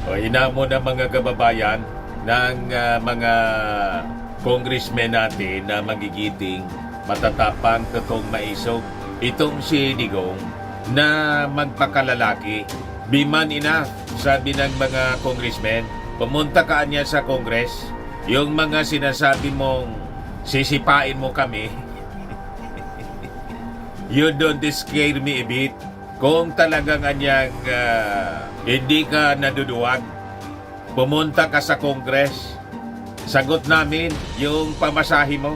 O inamo ng mga kababayan ng mga congressmen natin na magigiting, matatapang, totoong maisog. Itong si Digong na magpakalalaki. Be man enough, sabi ng mga congressmen. Pumunta ka niya sa Congress. Yung mga sinasabi mong sisipain mo kami, you don't scare me a bit. Kung talagang anyang hindi ka naduduwag, pumunta ka sa Congress, sagot namin yung pamasahe mo.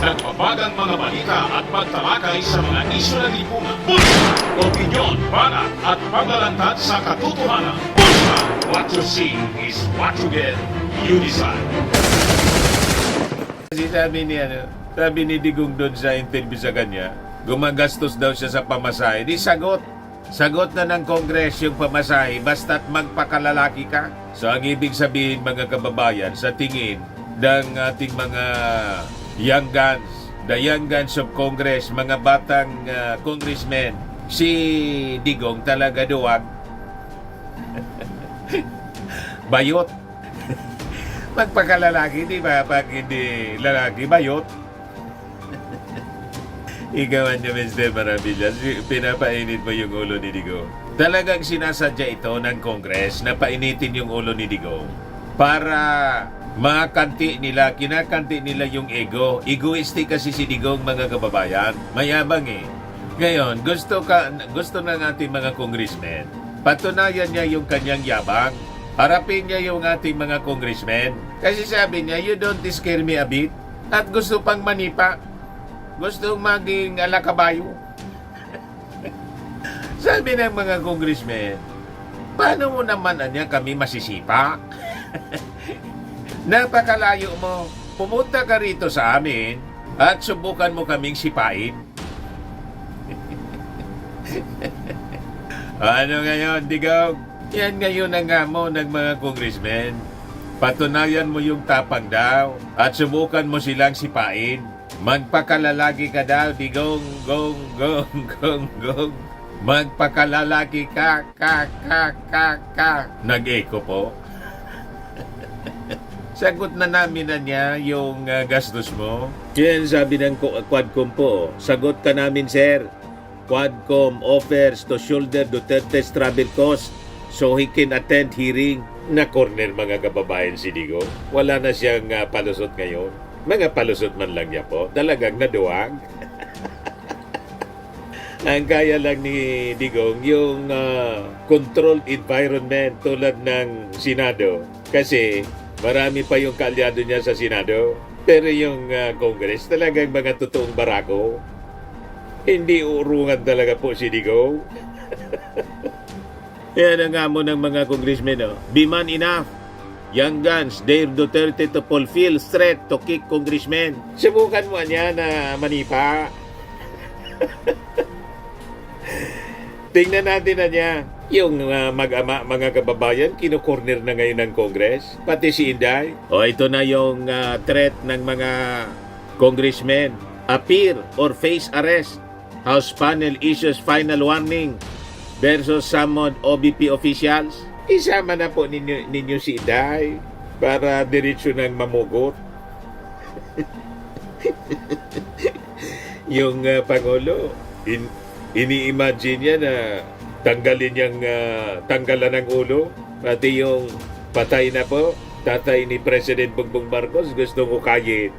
Nagpapagang mga balita at pagtalakay sa mga isyu ng lipunan. Bulsa! Opinyon, banat at paglalantad sa katotohanan. Bulsa! What you see is what you get. You decide. Kasi sabi ni Digong doon sa interview sa kanya, gumagastos daw siya sa pamasahe. Di sagot. Sagot na ng Congress yung pamasahe basta't magpakalalaki ka. So ang ibig sabihin mga kababayan, sa tingin ng ating mga young guns, the young guns of Congress, mga batang congressmen, si Digong talaga duwag. Bayot. Magpakalalaki, di ba? Pag hindi lalaki, bayot. Ikaw niyo, Mr. Maravillas, pinapainit mo yung ulo ni Digong. Talagang sinasadya ito ng Congress na painitin yung ulo ni Digong para makakanti nila, kinakanti nila yung ego. Egoistic kasi si Digong, mga kababayan. Mayabang eh. Ngayon, gusto ng ating mga congressmen, patunayan niya yung kanyang yabang. Harapin niya yung ating mga congressmen. Kasi sabi niya, you don't scare me a bit. At gusto pang manipa. Gusto maging alakabayo. Sabi ng mga congressmen, paano mo naman anya kami masisipa? Napakalayo mo. Pumunta ka rito sa amin at subukan mo kaming sipain. Ano ngayon, Digong? Yan ngayon ang amo ng mga congressmen. Patunayan mo yung tapang daw at subukan mo silang sipain. Magpakalalaki ka daw, Digong, gong. Magpakalalaki ka. Nag-echo po. Sagot na namin na niya yung gastos mo. Yan sabi ng Quadcom po. Sagot ka namin, sir. Quadcom offers to shoulder Duterte's travel cost so he can attend hearing. Na corner mga kababayan si Digong. Wala na siyang palusot ngayon. Mga palusot man lang niya po. Talagang naduwag. Ang kaya lang ni Digong yung controlled environment tulad ng Senado. Kasi marami pa yung kaalyado niya sa Senado. Pero yung Congress talagang mga totoong barako. Hindi urungan talaga po si Digong. Yan ang amo ng mga congressmen. Be man enough. Young guns dare Duterte to fulfill threat to kick congressmen. Subukan mo niya na manipa. Tingnan natin na niya. Yung mag-ama, mga kababayan, kino-corner na ngayon ng Congress. Pati si Inday. O ito na yung threat ng mga congressmen. Appear or face arrest. House panel issues final warning versus summoned OBP officials. Isama na po ninyo si Inday para diretso ng mamugot. Yung Pangulo, ini-imagine niya na tanggalan ng ulo. Pati yung patay na po, tatay ni President Bongbong Marcos, gustong ukayin.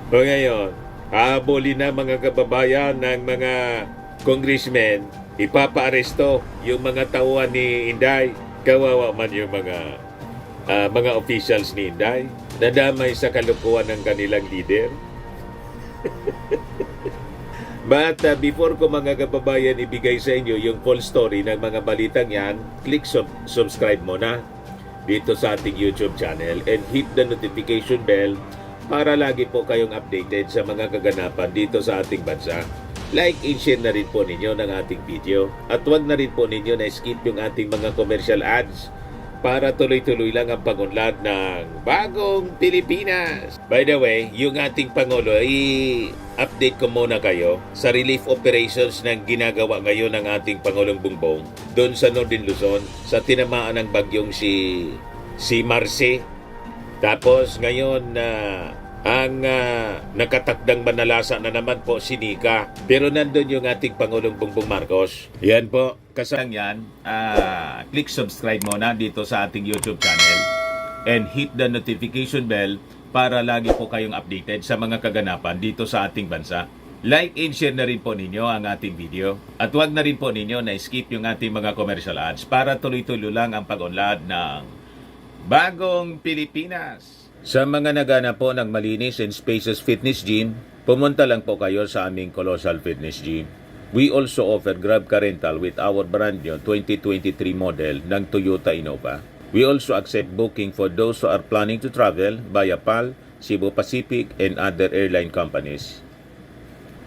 O ngayon, hahabulin na mga kababayan ng mga congressmen, ipapaaresto yung mga tauhan ni Inday. Kawawa man yung mga officials ni Inday. Nadamay sa kalukuhan ng kanilang leader. But before ko mga kababayan ibigay sa inyo yung full story ng mga balitang yan, click subscribe muna dito sa ating YouTube channel and hit the notification bell para lagi po kayong updated sa mga kaganapan dito sa ating bansa. Like and share na rin po ninyo ng ating video at huwag na rin po ninyo na skip yung ating mga commercial ads para tuloy-tuloy lang ang pag-unlad ng bagong Pilipinas. By the way, yung ating Pangulo, i-update ko muna kayo sa relief operations na ginagawa ngayon ng ating Pangulong Bongbong doon sa Northern Luzon sa tinamaan ng bagyong si Marce. Tapos ngayon ang nakatakdang manalasa na naman po si Nika. Pero nandun yung ating Pangulong Bongbong Marcos. Yan po. Kasang yan, click subscribe muna dito sa ating YouTube channel and hit the notification bell para lagi po kayong updated sa mga kaganapan dito sa ating bansa. Like and share na rin po ninyo ang ating video. At huwag na rin po ninyo na skip yung ating mga commercial ads para tuloy-tuloy lang ang pag-unlad ng bagong Pilipinas. Sa mga nagana po ng malinis and spacious fitness gym, pumunta lang po kayo sa aming Colossal Fitness Gym. We also offer Grab Car Rental with our brand new 2023 model ng Toyota Innova. We also accept booking for those who are planning to travel via PAL, Cebu Pacific, and other airline companies,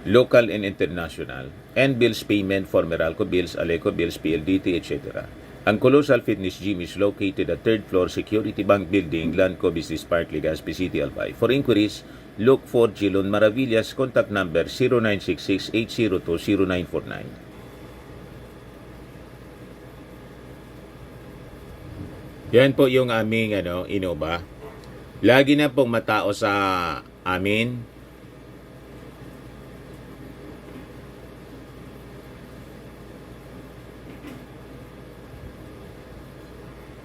local and international, and bills payment for Meralco Bills, Aleco Bills, PLDT, etc. Ang Colossal Fitness Gym is located at 3rd floor Security Bank Building, Lanco Business Park, Legazpi City, Albay. For inquiries, look for Gilon Maravillas. Contact number 0966-802-0949. Yan po yung aming Innova. Lagi na pong matao sa amin.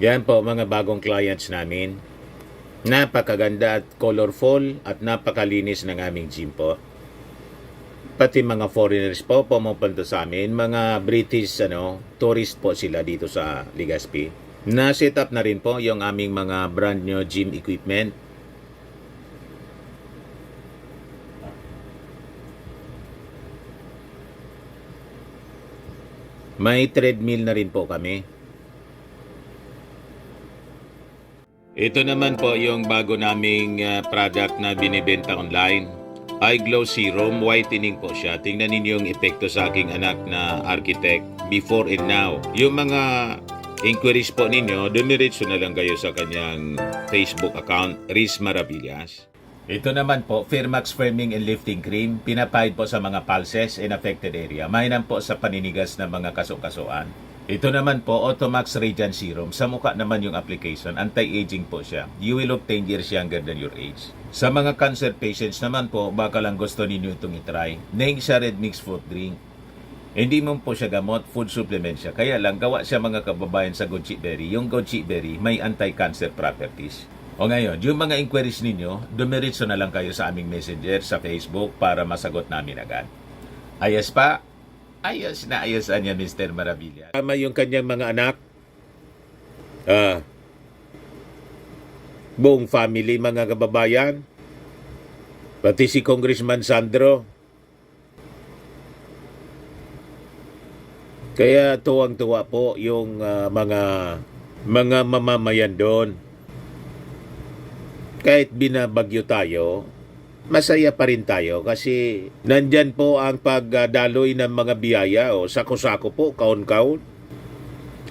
Yan po mga bagong clients namin. Napakaganda at colorful at napakalinis ng aming gym po. Pati mga foreigners po pumupunta sa amin, mga British tourist po sila dito sa Legazpi. Na-set up na rin po yung aming mga brand new gym equipment. May treadmill na rin po kami. Ito naman po yung bago naming product na binibenta online. Eye Glow Serum, whitening po siya. Tingnan ninyo yung epekto sa aking anak na architect before and now. Yung mga inquiries po ninyo, dumiretso na lang kayo sa kanyang Facebook account, Riz Maravillas. Ito naman po, Firmax Firming and Lifting Cream. Pinapahid po sa mga pulses in affected area. Mainam po sa paninigas ng mga kasukasuan. Ito naman po, Automax Radiant Serum. Sa mukha naman yung application, anti-aging po siya. You will look 10 years younger than your age. Sa mga cancer patients naman po, baka lang gusto ninyo itong itry. Neng siya red mixed fruit drink. Hindi mo po siya gamot, food supplement siya. Kaya lang, gawa siya mga kababayan sa goji berry. Yung goji berry, may anti-cancer properties. O ngayon, yung mga inquiries ninyo, dumiretso na lang kayo sa aming messenger sa Facebook para masagot namin agad. Ayos pa? Ayos na ayosan niya, Mr. Maravilla. Tama yung kanyang mga anak. Buong family, mga kababayan. Pati si Congressman Sandro. Kaya tuwang-tuwa po yung mga mamamayan doon. Kahit binabagyo tayo, masaya pa rin tayo kasi nandyan po ang pagdaloy ng mga biyaya o sako-sako po, kaon-kaon.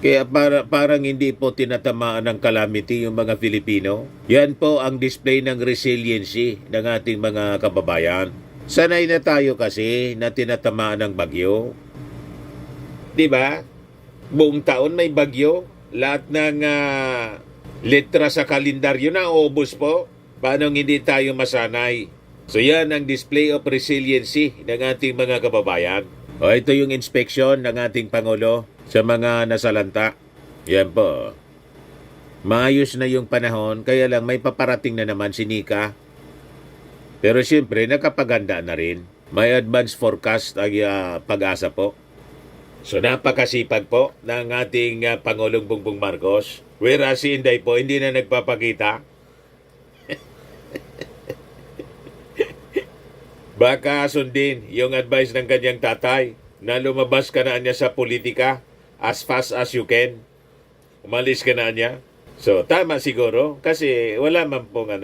Kaya parang hindi po tinatamaan ng calamity yung mga Filipino. Yan po ang display ng resiliency ng ating mga kababayan. Sanay na tayo kasi na tinatamaan ng bagyo. Diba? Buong taon may bagyo. Lahat ng letra sa kalendaryo na ubos po. Paano hindi tayo masanay? So yan ang display of resiliency ng ating mga kababayan. O ito yung inspection ng ating Pangulo sa mga nasalanta. Yan po. Maayos na yung panahon, kaya lang may paparating na naman si Nika. Pero siyempre, nakapaganda na rin. May advance forecast ang pag-asa po. So napakasipag po ng ating Pangulong Bongbong Marcos. Whereas si Inday po, hindi na nagpapakita. Baka sundin yung advice ng kanyang tatay na lumabas ka na niya sa politika as fast as you can. Umalis ka na niya. So, tama siguro kasi wala man pong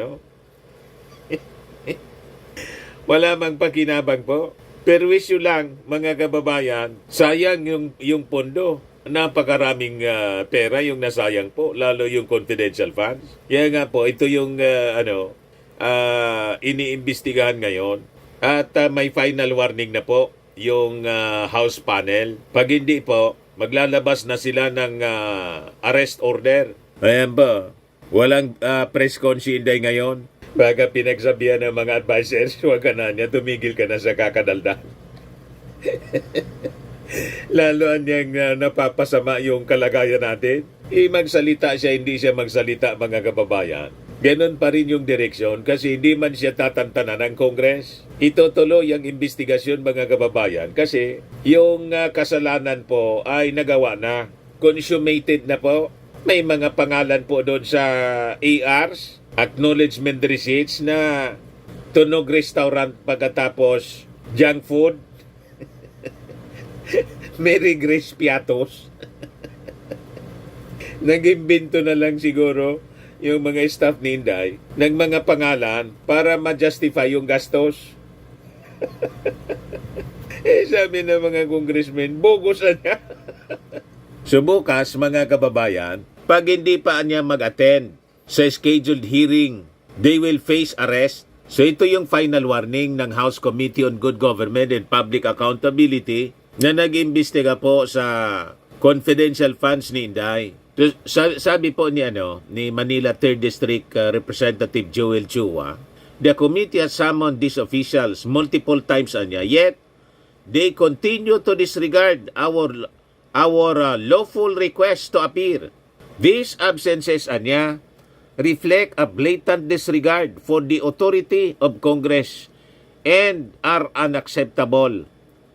wala mang pakinabang po. Pero issue lang, mga kababayan, sayang yung pondo napakaraming pera yung nasayang po, lalo yung confidential funds. Kaya nga po, ito yung iniimbestigahan ngayon. At may final warning na po yung House panel. Pag hindi po, maglalabas na sila ng arrest order. Ayan ba? Walang press con si Inday ngayon. Baga pinagsabihan ng mga advisors, huwag ka na niya, tumigil ka na sa kakadaldal. Lalo niyang napapasama yung kalagayan natin. Magsalita siya, hindi siya magsalita, mga kababayan. Ganon pa rin yung direksyon kasi hindi man siya tatantanan ng Kongres. Itutuloy ang investigasyon, mga kababayan, kasi yung kasalanan po ay nagawa na. Consummated na po. May mga pangalan po doon sa ARs, acknowledgement receipts, na tunog restaurant pagkatapos junk food. Mary Grace Piatos. Nag-imbento na lang siguro yung mga staff ni Inday ng mga pangalan para ma-justify yung gastos. Sabi ng mga congressmen, bogus na niya. So bukas, mga kababayan, pag hindi pa niya mag-attend sa scheduled hearing, they will face arrest. So ito yung final warning ng House Committee on Good Government and Public Accountability na nag-imbestiga po sa confidential funds ni Inday. Sabi po ni Manila 3rd District Representative Joel Chua, the committee has summoned these officials multiple times yet they continue to disregard our lawful request to appear. These absences reflect a blatant disregard for the authority of Congress and are unacceptable.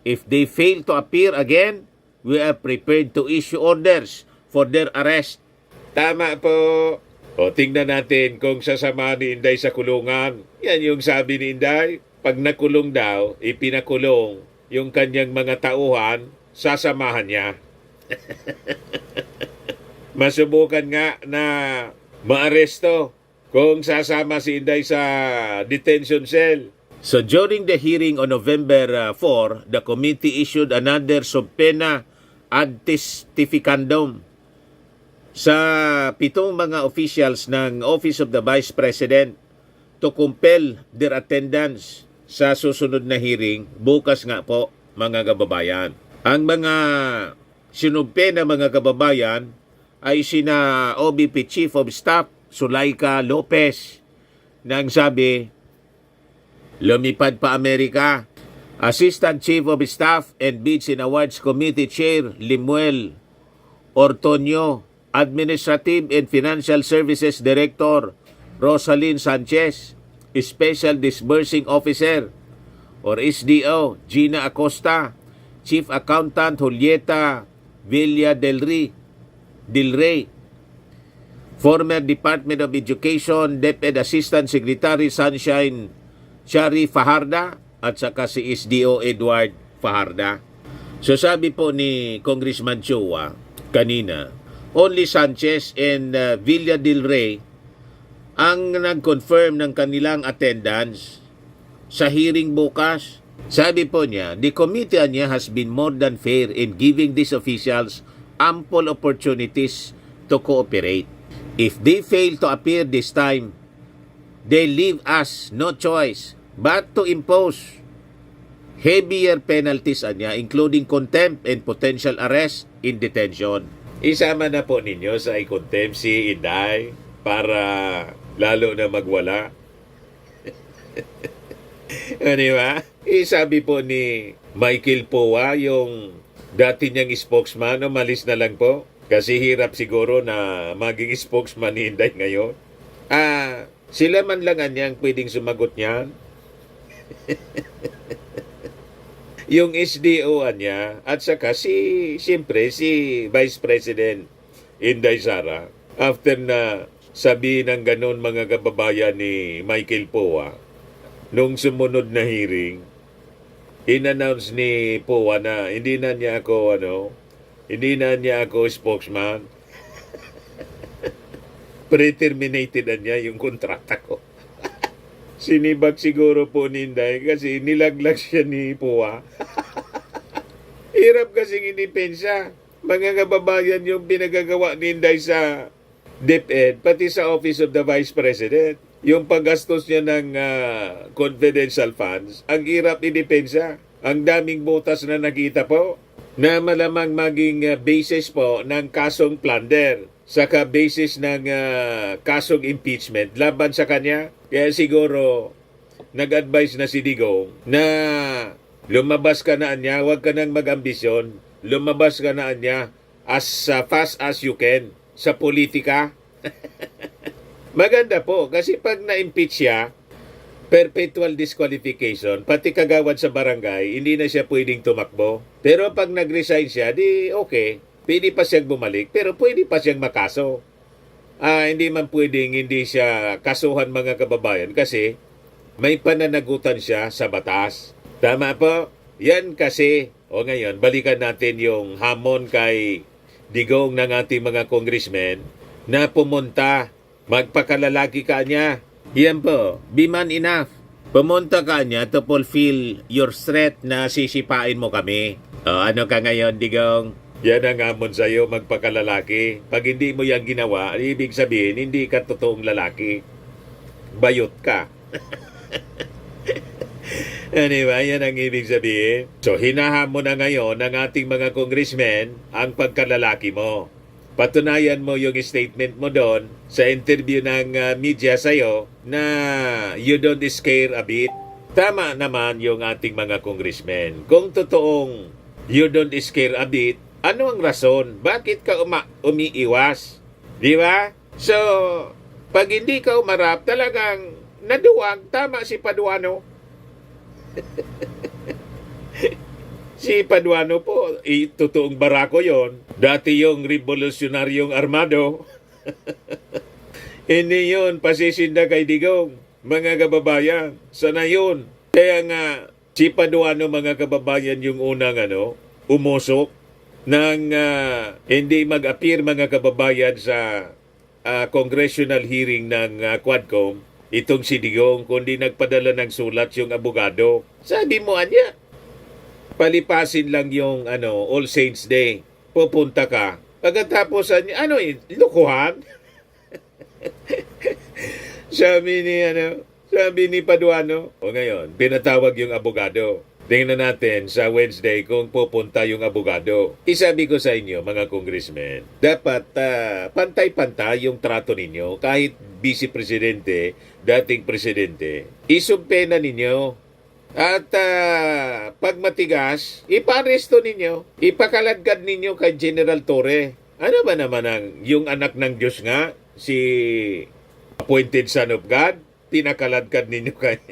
If they fail to appear again, we are prepared to issue orders for their arrest. Tama po. O tingnan natin kung sasama ni Inday sa kulungan. Yan yung sabi ni Inday. Pag nakulong daw, ipinakulong yung kanyang mga tauhan, sasamahan niya. Masubukan nga na maaresto kung sasama si Inday sa detention cell. So during the hearing on November 4, the committee issued another subpoena ad testificandum sa 7 mga officials ng Office of the Vice President to compel their attendance sa susunod na hearing bukas nga po, mga kababayan. Ang mga sinubpena, mga kababayan, ay sina OBP Chief of Staff Sulaika Lopez nang sabi, lumipad pa Amerika. Assistant Chief of Staff and Bids and Awards Committee Chair Limuel Ortonio, Administrative and Financial Services Director Rosalyn Sanchez, Special Disbursing Officer or SDO Gina Acosta, Chief Accountant Julieta Villa del Rey, former Department of Education Deputy Assistant Secretary Sunshine Shari Fajarda at saka si SDO Edward Fajarda. So sabi po ni Congressman Chua kanina, only Sanchez and Villa del Rey ang nag-confirm ng kanilang attendance sa hearing bukas. Sabi po niya, the committee niya has been more than fair in giving these officials ample opportunities to cooperate. If they fail to appear this time, they leave us no choice but to impose heavier penalties including contempt and potential arrest in detention. Isama na po ninyo sa i-contempt si Inday para lalo na magwala. Di ba? Sabi po ni Michael Poa, yung dati niyang spokesman, umalis na lang po. Kasi hirap siguro na maging spokesman ni Inday ngayon. Sila man lang niyang pwedeng sumagot niyan. Yung SDO niya at saka siyempre si Vice President Inday Sara, after na sabi ng ganon, mga kababayan, ni Michael Poa nung sumunod na hearing, in-announce ni Poa na hindi na niya ako spokesman. Pre-terminated na niya yung kontrata ko. Sinibag siguro po ni Inday kasi nilaglag siya ni Poa. Hirap kasing inipensya. Mga kababayan, yung pinagagawa ni Inday sa DepEd, pati sa Office of the Vice President, yung paggastos niya ng confidential funds, ang hirap idepensa. Ang daming butas na nakita po na malamang maging basis po ng kasong plunder saka basis ng kasong impeachment laban sa kanya. Kaya siguro nag-advise na si Digong na lumabas ka na niya, huwag ka nang mag-ambisyon. Lumabas ka na niya as fast as you can sa politika. Maganda po kasi pag na-impeach siya, perpetual disqualification, pati kagawad sa barangay, hindi na siya pwedeng tumakbo. Pero pag nag-resign siya, di okay. Pwede pa siyang bumalik, pero pwede pa siyang makaso. Hindi man pwedeng hindi siya kasuhan mga kababayan kasi may pananagutan siya sa batas. Tama po? Yan kasi. O ngayon, balikan natin yung hamon kay Digong ng ating mga congressmen na pumunta. Magpakalalaki ka niya. Yan po, be man enough. Pumunta ka niya to fulfill your threat na sisipain mo kami. Ano ka ngayon, Digong? Yan ang hamon sa'yo, magpakalalaki. Pag hindi mo yan ginawa, ibig sabihin, hindi ka totoong lalaki. Bayot ka. Anyway, yan ang ibig sabihin. So, hinahamon na ngayon ng ating mga congressmen ang pagkalalaki mo. Patunayan mo yung statement mo doon sa interview ng media sa'yo na you don't scare a bit. Tama naman yung ating mga congressmen. Kung totoong you don't scare a bit, ano ang rason? Bakit ka umiiwas? Di ba? So, pag hindi ka umarap, talagang naduwag. Tama si Paduano. Si Paduano po, totoong barako yon. Dati yung revolusyonaryong armado. Hindi yun, pasisinda kay Digong. Mga kababayan, sana yun. Kaya nga, si Paduano mga kababayan yung unang umusok ng hindi mag-appear mga kababayan sa congressional hearing ng Quadcom. Itong si Digong, kundi nagpadala ng sulat yung abogado. Sabi mo, anya, palipasin lang yung All Saints Day. Pupunta ka. Pagkatapos, lukuhan? sabi ni Paduano. O ngayon, pinatawag yung abogado. Tingnan natin sa Wednesday kung pupunta yung abogado. Isabi ko sa inyo, mga congressmen, dapat pantay-pantay yung trato ninyo. Kahit vice presidente, dating presidente, isumpena ninyo. At pag matigas, iparesto ninyo. Ipakaladkad ninyo kay General Torre. Ano ba naman yung anak ng Diyos nga, si appointed son of God, pinakaladkad ninyo kay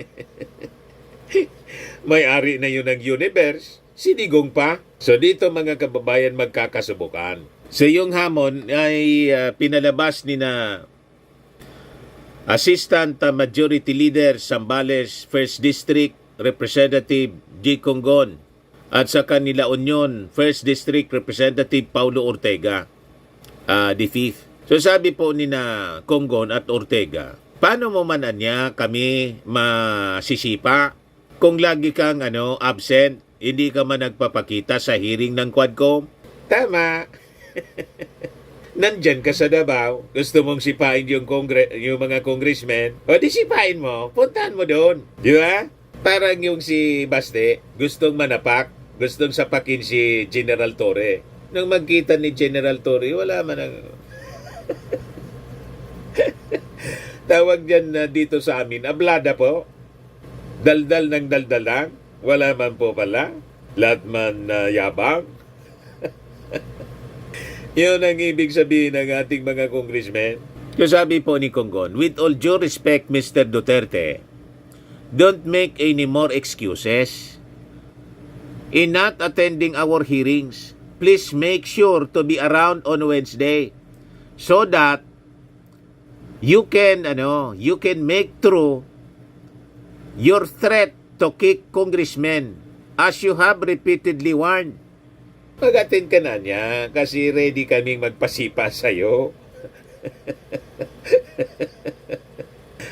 may-ari na yun ng universe, si Digong pa. So dito mga kababayan magkakasubukan. So yung hamon ay pinalabas ni na Assistant Majority Leader Zambales 1st District Representative G. Congon at sa kanila Union 1st District Representative Paulo Ortega, the 5th. So sabi po ni na Congon at Ortega, paano mo man anya kami masisipa kung lagi kang absent, hindi ka man nagpapakita sa hearing ng Quadcom? Tama. Nandyan ka sa Davao, gusto mong sipain yung mga congressmen, o di sipain mo, puntahan mo doon. Di ba? Parang yung si Baste, gustong manapak, gustong sapakin si General Torre. Nung magkita ni General Torre, wala man ang... Tawag dyan dito sa amin, ablada po. Daldal ng daldal lang. Wala man po pala. Lahat man yabang. Yun ang ibig sabihin ng ating mga congressmen. So sabi po ni Congon, with all due respect, Mr. Duterte, don't make any more excuses. In not attending our hearings, please make sure to be around on Wednesday so that you can make true your threat to kick congressmen as you have repeatedly warned. Pag-attend ka na niya kasi ready kaming magpasipa sa'yo.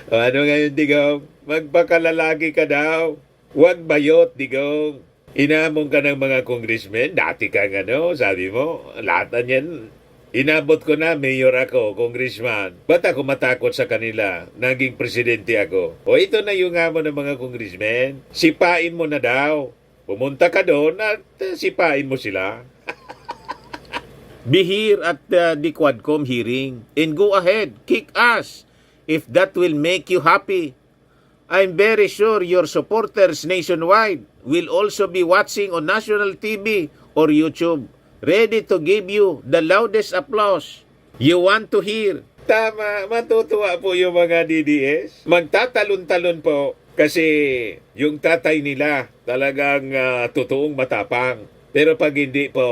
Ano ngayon, Digong? Magpakalalaki ka daw. Huwag bayot, Digong. Inamon ka ng mga congressmen, dati kang sabi mo, lahat na yan, inabot ko na, mayor ako, congressman. Ba't ako matakot sa kanila? Naging presidente ako. O ito na yung hamon ng mga congressmen. Sipain mo na daw. Pumunta ka doon at sipain mo sila. Be here at the Quadcom hearing and go ahead, kick ass if that will make you happy. I'm very sure your supporters nationwide will also be watching on national TV or YouTube, ready to give you the loudest applause you want to hear. Tama, matutuwa po yung mga DDS. Magtatalon-talon po kasi yung tatay nila talagang totoong matapang. Pero pag hindi po,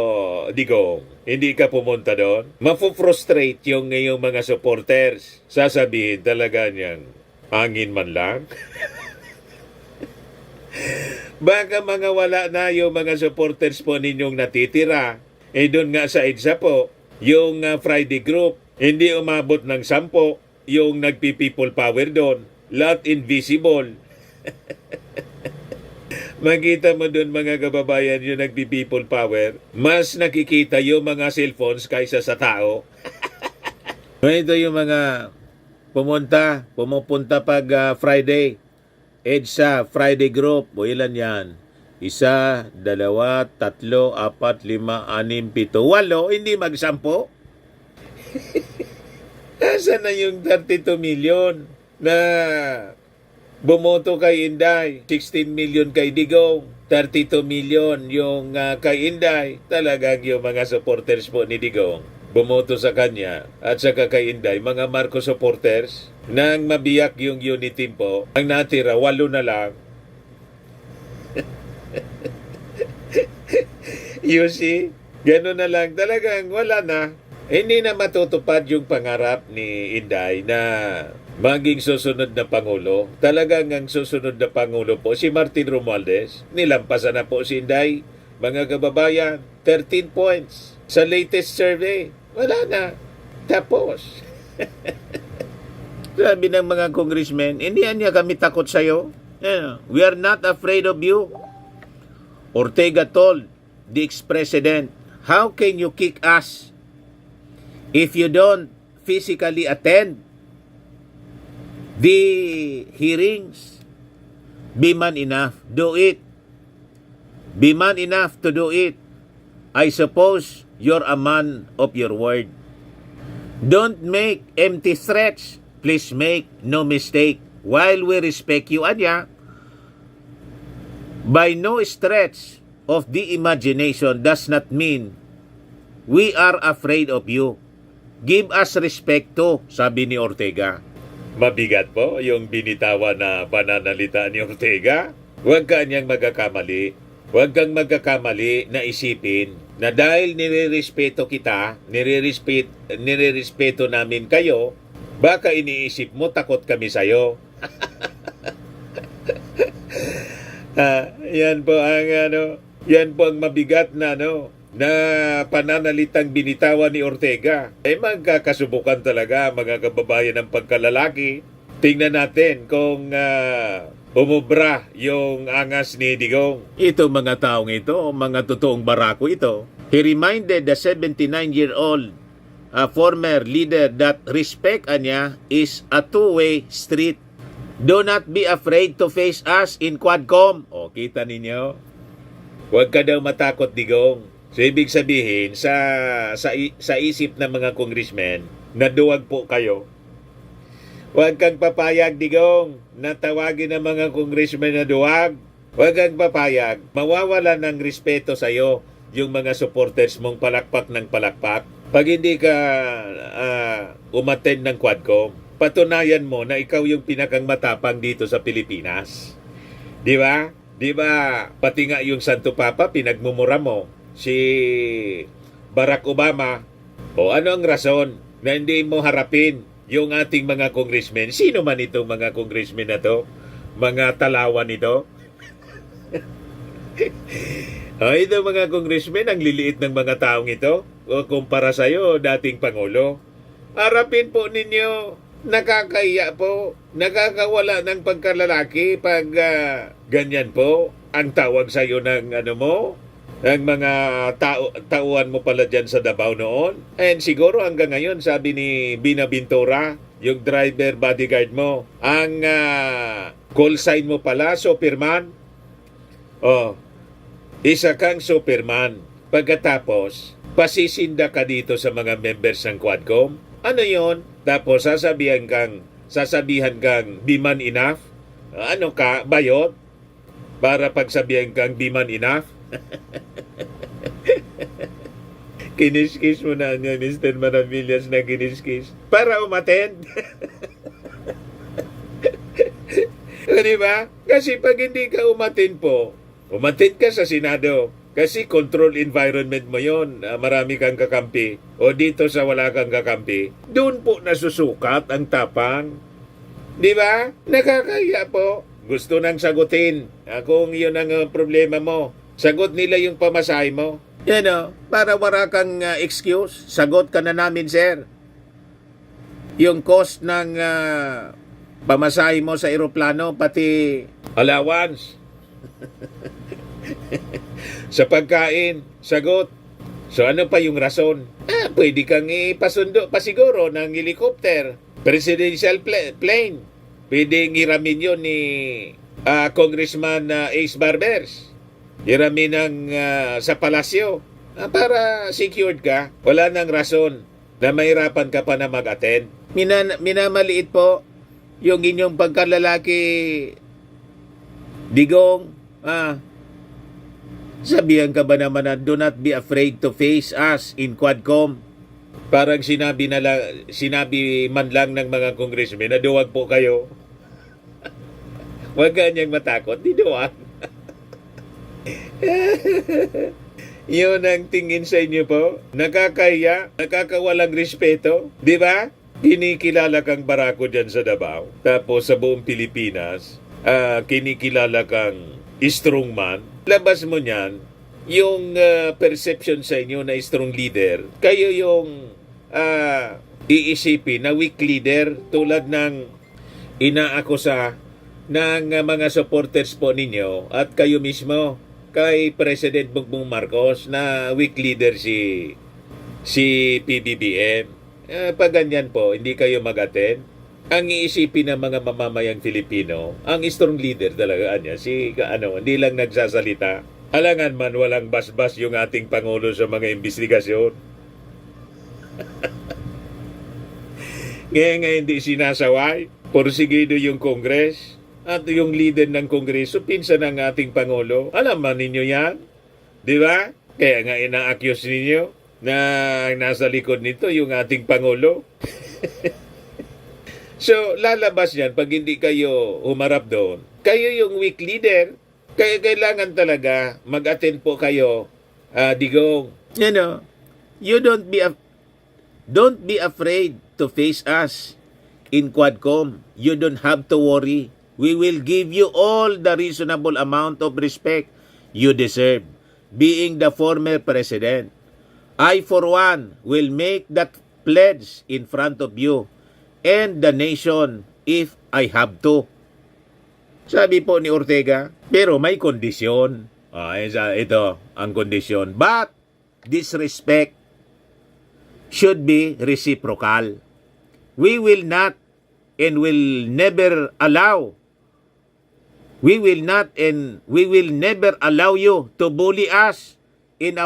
Digong, hindi ka pumunta doon, mapufrustrate yung ngayong mga supporters. Sasabihin talaga niyang, hangin man lang. Baka mga wala na yung mga supporters po ninyong natitira. Eh doon nga sa EDSA po, yung Friday group, hindi umabot ng 10, yung nagpi-people power doon. Lahat invisible. Makita mo doon mga kababayan yung nagpi-people power, mas nakikita yung mga cellphones kaysa sa tao. Ito yung mga pumupunta pag Friday. EDSA, Friday group. O ilan yan? 1, 2, 3, 4, 5, 6, 7, 8. Hindi mag-10. Nasaan na yung 32 million na bumoto kay Inday? 16 million kay Digong. 32 million yung kay Inday. Talagang yung mga supporters po ni Digong bumoto sa kanya at saka kay Inday, mga Marcos supporters, nang mabiyak yung unit team po, ang natira, 8 na lang. You see? Ganun na lang. Talagang wala na. Hindi na matutupad yung pangarap ni Inday na maging susunod na Pangulo. Talagang ang susunod na Pangulo po, si Martin Romualdez. Nilampasan na po si Inday. Mga kababayan, 13 points. Sa latest survey, wala na. Tapos. Sabi ng mga congressmen, hindi niya kami takot sa'yo. We are not afraid of you. Ortega told the ex-president, how can you kick us if you don't physically attend the hearings? Be man enough. Do it. Be man enough to do it. I suppose you're a man of your word. Don't make empty threats. Please make no mistake. While we respect you, Anya, by no stretch of the imagination does not mean we are afraid of you. Give us respect too, sabi ni Ortega. Mabigat po yung binitawan na pananalita ni Ortega. Huwag ka niyang magkakamali. Huwag kang magkakamali na isipin na dahil nire-respeto kita, nire-respeto namin kayo, baka iniisip mo takot kami sa'yo. Yan po ang mabigat na na pananalitang binitawan ni Ortega. Magkakasubukan talaga mga kababayan ng pagkalalaki. Tingnan natin kung umubra yung angas ni Digong. Ito mga taong ito, mga totoong barako ito. He reminded the 79-year-old former leader that respect niya is a two-way street. Do not be afraid to face us in Quadcom. O, kita ninyo? Huwag ka daw matakot, Digong. So, ibig sabihin, sa isip ng mga congressmen, naduwag po kayo. Huwag kang papayag, Digong, na tawagin ng mga congressmen na duwag. Huwag kang papayag. Mawawala ng respeto sa'yo yung mga supporters mong palakpak ng palakpak. Pag hindi ka umattend ng Quadcom, patunayan mo na ikaw yung pinakang matapang dito sa Pilipinas. Di ba? Di ba? Pati nga yung Santo Papa, pinagmumura mo si Barack Obama. O ano ang rason na hindi mo harapin yung ating mga congressmen? Sino man itong mga congressmen na to? Mga talawan ito? Ito mga congressmen, ang liliit ng mga taong ito. O kumpara sa'yo, dating Pangulo. Harapin po ninyo. Nakakaiya po. Nakakawala ng pagkalalaki pag ganyan po. ang tawag sa iyo ng ano mo, ng mga tauhan mo pala dyan sa Davao noon. And siguro hanggang ngayon, sabi ni Bina Bintura, yung driver bodyguard mo, ang call sign mo pala, Superman. Oh, isa kang Superman. Pagkatapos, pasisinda ka dito sa mga members ng Quadcom. Ano yon? Tapos sasabihan kang be man enough. Ano ka, bayot? Para pagsabihan kang be man enough? Kiniskis mo na niya, Mr. Maravillas, na kiniskis. Para umattend. Di ba? Kasi pag hindi ka umattend po, umattend ka sa Senado. Kasi control environment mo yon, marami kang kakampi. O dito sa wala kang kakampi, doon po nasusukat ang tapang. Di ba? Nakakaya po. Gusto nang sagutin kung yun ang problema mo. Sagot nila yung pamasahe mo. Yan o, para wala kang excuse. Sagot ka na namin, sir. Yung cost ng pamasahe mo sa eroplano, pati allowance. Sa pagkain, sagot. So ano pa yung rason? Pwede kang ipasundo pa siguro ng helicopter. Presidential plane. Pwede ngiramin yun ni Congressman Ace Barbers. Hiramin ng sa palasyo para secured ka. Wala nang rason na mahirapan ka pa na mag-attend. Minamaliit po yung inyong pagkalalaki, Digong. Sabihan ka ba naman na do not be afraid to face us in Quadcom? Parang sinabi man lang ng mga congressmen na duwag po kayo. Huwag kanyang matakot, di duwag. Yun ang tingin sa inyo po. Nakakaya, nakakawalang respeto. Di ba? Kinikilala kang barako dyan sa Davao. Tapos sa buong Pilipinas, kinikilala kang strongman. Labas mo niyan, yung perception sa inyo na strong leader, kayo yung iisipin na weak leader tulad ng inaakusa ng mga supporters po ninyo at kayo mismo kay President Bongbong Marcos na weak leader si PBBM. Pag ganyan po, hindi kayo mag-attend. Ang iisipin ng mga mamamayang Filipino, ang strong leader talaga niya, hindi lang nagsasalita. Alangan man walang basbas yung ating Pangulo sa mga investigasyon. Nga hindi sinasaway, porsigido yung Kongres at yung leader ng Kongreso, pinsan ng ating Pangulo. Alam man ninyo yan? Di ba? Kaya nga ina-accuse ninyo na nasa likod nito yung ating Pangulo. So, lalabas yan pag hindi kayo humarap doon. Kayo yung weak leader. Kaya kailangan talaga mag-attend po kayo, Digong. You don't be afraid to face us in Quadcom. You don't have to worry. We will give you all the reasonable amount of respect you deserve, being the former president. I, for one, will make that pledge in front of you and the nation if I have to. Sabi po ni Ortega, pero may kondisyon. Ito ang kondisyon. But this respect should be reciprocal. We will not and will never allow you to bully us in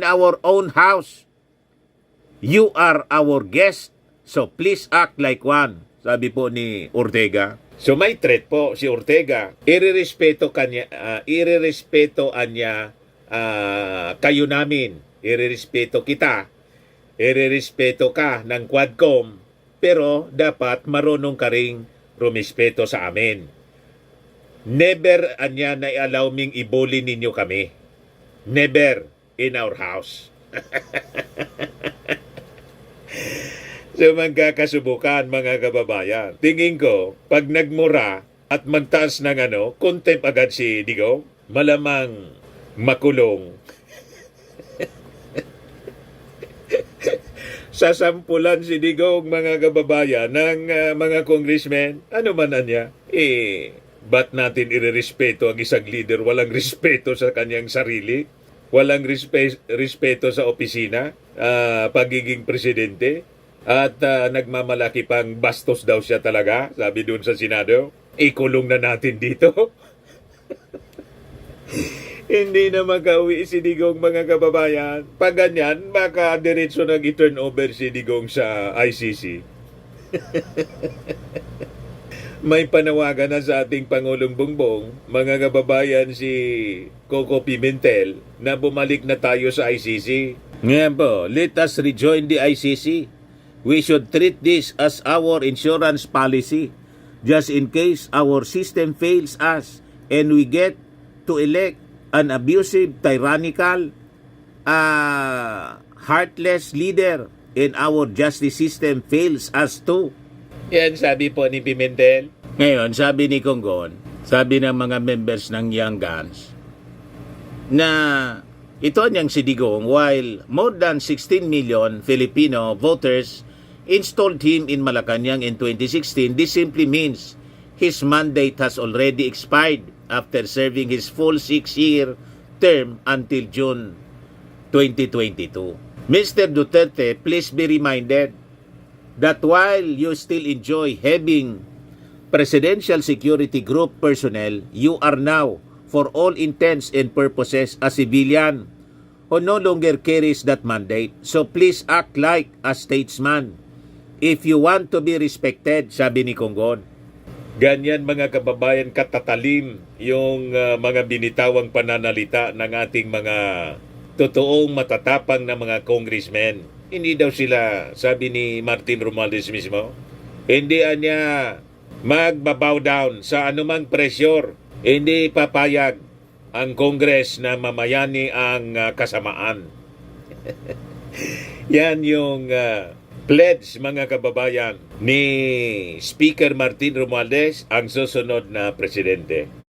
our own house. You are our guest, so please act like one. Sabi po ni Ortega. So may threat po si Ortega. Irerespeto niya kayo namin. Irerespeto kita. Irerespeto ka ng Quadcom. Pero dapat marunong ka ring rumispeto sa amin. Never anya na i-allow ming ibuli ninyo kami. Never in our house. So magkakasubukan mga kababayan. Tingin ko, pag nagmura at magtaas ng contempt agad si Digong, malamang makulong. Sasampulan si Digong mga kababayan ng mga congressmen. Ano man na niya? ba't natin irerespeto ang isang leader? Walang respeto sa kanyang sarili, walang respeto sa opisina, pagiging presidente, at nagmamalaki pang bastos daw siya talaga, sabi doon sa Senado. Ikulong na natin dito. Hindi na makauwi si Digong, mga kababayan. Pag ganyan, baka diretso nang i-turn over si Digong sa ICC. May panawagan na sa ating Pangulong Bongbong, mga kababayan, si Coco Pimentel, na bumalik na tayo sa ICC. Ngayon po, let us rejoin the ICC. We should treat this as our insurance policy, just in case our system fails us and we get to elect an abusive, tyrannical, heartless leader and our justice system fails us too. Yan sabi po ni Pimentel. Ngayon, sabi ni Conggon, sabi ng mga members ng Young Guns, na ito niyang si Digong, while more than 16 million Filipino voters installed him in Malacanang in 2016, this simply means his mandate has already expired after serving his full 6-year term until June 2022. Mr. Duterte, please be reminded that while you still enjoy having Presidential Security Group personnel, you are now, for all intents and purposes, a civilian who no longer carries that mandate. So please act like a statesman if you want to be respected, sabi ni Conggon. Ganyan, mga kababayan, katatalim yung mga binitawang pananalita ng ating mga totoong matatapang na mga congressmen. Hindi daw sila, sabi ni Martin Romualdez mismo, hindi niya magbabow down sa anumang pressure. Hindi papayag ang Congress na mamayani ang kasamaan. Yan yung pledge, mga kababayan, ni Speaker Martin Romualdez, ang susunod na presidente.